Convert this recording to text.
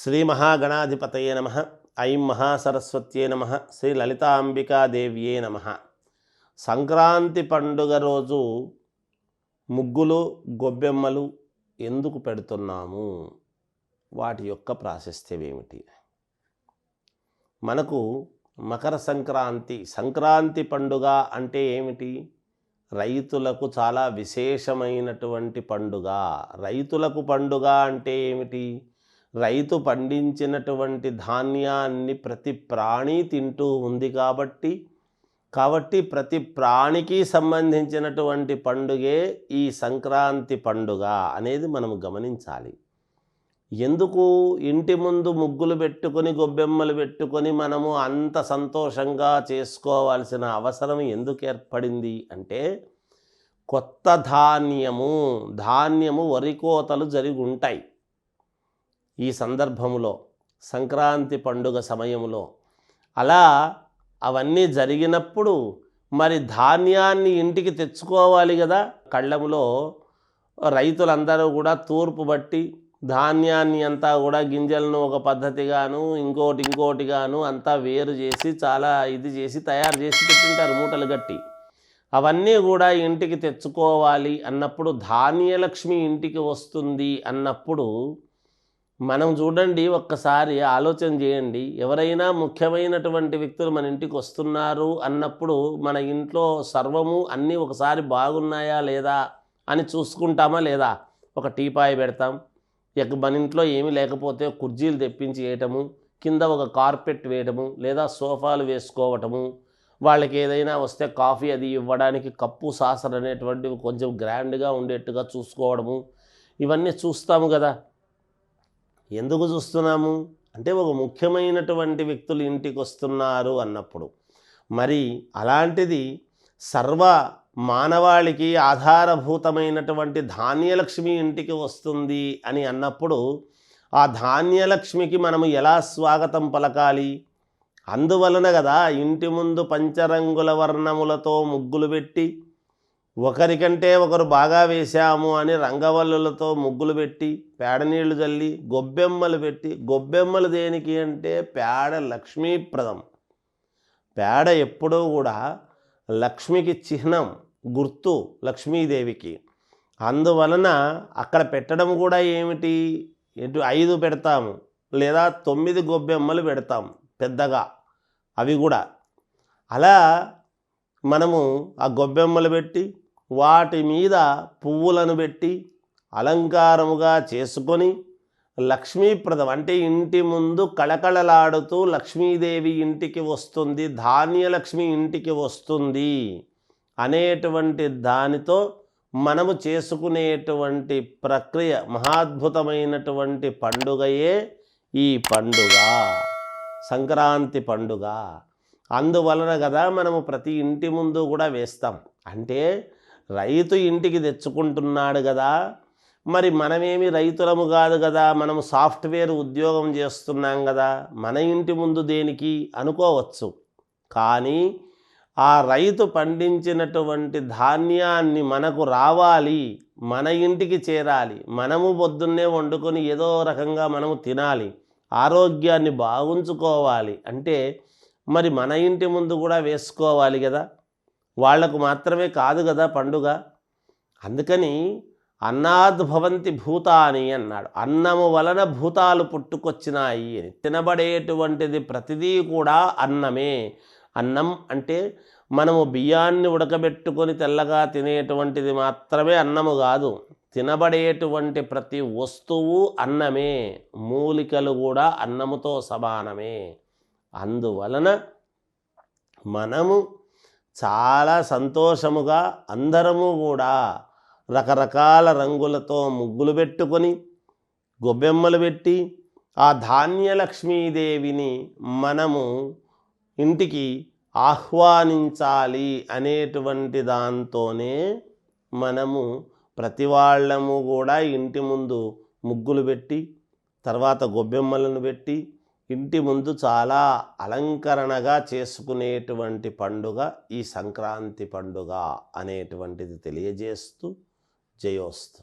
శ్రీ మహాగణాధిపతయే నమః. ఐం మహాసరస్వత్యే నమః. శ్రీ లలితాంబికాదేవ్యే నమః. సంక్రాంతి పండుగ రోజు ముగ్గులు గొబ్బెమ్మలు ఎందుకు పెడుతున్నాము, వాటి యొక్క ప్రాశస్త్యం ఏమిటి? మనకు మకర సంక్రాంతి పండుగ అంటే ఏమిటి? రైతులకు చాలా విశేషమైనటువంటి పండుగ. రైతులకు పండుగ అంటే ఏమిటి? రైతు పండించినటువంటి ధాన్యాన్ని ప్రతి ప్రాణి తింటూ ఉంది కాబట్టి ప్రతి ప్రాణికి సంబంధించినటువంటి పండుగే ఈ సంక్రాంతి పండుగ అనేది మనము గమనించాలి. ఎందుకు ఇంటి ముందు ముగ్గులు పెట్టుకొని గొబ్బెమ్మలు పెట్టుకొని మనము అంత సంతోషంగా చేసుకోవాల్సిన అవసరం ఎందుకు ఏర్పడింది అంటే, కొత్త ధాన్యము వరి కోతలు జరిగి ఉంటాయి. ఈ సందర్భంలో సంక్రాంతి పండుగ సమయంలో అలా అవన్నీ జరిగినప్పుడు మరి ధాన్యాన్ని ఇంటికి తెచ్చుకోవాలి కదా. కళ్ళములో రైతులందరూ కూడా తూర్పు బట్టి ధాన్యాన్ని అంతా కూడా గింజలను ఒక పద్ధతిగాను ఇంకోటిగాను అంతా వేరు చేసి చాలా తయారు చేసి పెట్టింటారు మూటలు కట్టి. అవన్నీ కూడా ఇంటికి తెచ్చుకోవాలి అన్నప్పుడు ధాన్యలక్ష్మి ఇంటికి వస్తుంది అన్నప్పుడు మనం చూడండి, ఒక్కసారి ఆలోచన చేయండి. ఎవరైనా ముఖ్యమైనటువంటి వ్యక్తులు మన ఇంటికి వస్తున్నారు అన్నప్పుడు మన ఇంట్లో సర్వము అన్నీ ఒకసారి బాగున్నాయా లేదా అని చూసుకుంటామా లేదా? ఒక టీపాయ్ పెడతాం, మన ఇంట్లో ఏమీ లేకపోతే కుర్చీలు తెప్పించి వేయటము, కింద ఒక కార్పెట్ వేయటము, లేదా సోఫాలు వేసుకోవటము, వాళ్ళకి ఏదైనా వస్తే కాఫీ అది ఇవ్వడానికి కప్పు సాసర్ అనేటువంటివి కొంచెం గ్రాండ్గా ఉండేట్టుగా చూసుకోవడము, ఇవన్నీ చూస్తాము కదా. ఎందుకు చూస్తున్నాము అంటే, ఒక ముఖ్యమైనటువంటి వ్యక్తులు ఇంటికి వస్తున్నారు అన్నప్పుడు. మరి అలాంటిది సర్వ మానవాళికి ఆధారభూతమైనటువంటి ధాన్యలక్ష్మి ఇంటికి వస్తుంది అని అన్నప్పుడు, ఆ ధాన్యలక్ష్మికి మనము ఎలా స్వాగతం పలకాలి? అందువలన కదా ఇంటి ముందు పంచరంగుల వర్ణములతో ముగ్గులు పెట్టి, ఒకరికంటే ఒకరు బాగా వేశాము అని రంగవల్లులతో ముగ్గులు పెట్టి, పేడ నీళ్లు చల్లి గొబ్బెమ్మలు పెట్టి. గొబ్బెమ్మలు దేనికి అంటే, పేడ లక్ష్మీప్రదం. పేడ ఎప్పుడూ కూడా లక్ష్మికి చిహ్నం, గుర్తు లక్ష్మీదేవికి. అందువలన అక్కడ పెట్టడం కూడా ఏమిటి, 5 పెడతాము లేదా 9 గొబ్బెమ్మలు పెడతాం పెద్దగా. అవి కూడా అలా మనము ఆ గొబ్బెమ్మలు పెట్టి వాటి మీద పువ్వులను పెట్టి అలంకారముగా చేసుకొని, లక్ష్మీప్రదం అంటే ఇంటి ముందు కళకళలాడుతూ లక్ష్మీదేవి ఇంటికి వస్తుంది, ధాన్యలక్ష్మి ఇంటికి వస్తుంది అనేటువంటి దానితో మనము చేసుకునేటువంటి ప్రక్రియ, మహాద్భుతమైనటువంటి పండుగయే ఈ పండుగ, సంక్రాంతి పండుగ. అందువలన కదా మనము ప్రతి ఇంటి ముందు కూడా వేస్తాం. అంటే రైతు ఇంటికి తెచ్చుకుంటున్నాడు కదా. మరి మనమేమి రైతులము కాదు కదా, మనము సాఫ్ట్వేర్ ఉద్యోగం చేస్తున్నాం కదా, మన ఇంటి ముందు దేనికి అనుకోవచ్చు. కానీ ఆ రైతు పండించినటువంటి ధాన్యాన్ని మనకు రావాలి, మన ఇంటికి చేరాలి, మనము పొద్దున్నే వండుకొని ఏదో రకంగా మనము తినాలి, ఆరోగ్యాన్ని బాగుంచుకోవాలి అంటే మరి మన ఇంటి ముందు కూడా వేసుకోవాలి కదా. వాళ్లకు మాత్రమే కాదు కదా పండుగ. అందుకని అన్నాద్భవంతి భూతాని అన్నాడు. అన్నము వలన భూతాలు పుట్టుకొచ్చినాయి అని. తినబడేటువంటిది ప్రతిదీ కూడా అన్నమే. అన్నం అంటే మనము బియ్యాన్ని ఉడకబెట్టుకొని తెల్లగా తినేటువంటిది మాత్రమే అన్నము కాదు. తినబడేటువంటి ప్రతి వస్తువు అన్నమే. మూలికలు కూడా అన్నముతో సమానమే. అందువలన మనము చాలా సంతోషముగా అందరము కూడా రకరకాల రంగులతో ముగ్గులు పెట్టుకొని గొబ్బెమ్మలు పెట్టి ఆ ధాన్యలక్ష్మీదేవిని మనము ఇంటికి ఆహ్వానించాలి అనేటువంటి దాంతోనే మనము ప్రతి వాళ్ళము కూడా ఇంటి ముందు ముగ్గులు పెట్టి, తర్వాత గొబ్బెమ్మలను పెట్టి ఇంటి ముందు చాలా అలంకరణగా చేసుకునేటువంటి పండుగ ఈ సంక్రాంతి పండుగ అనేటువంటిది తెలియజేస్తూ జయోస్తు.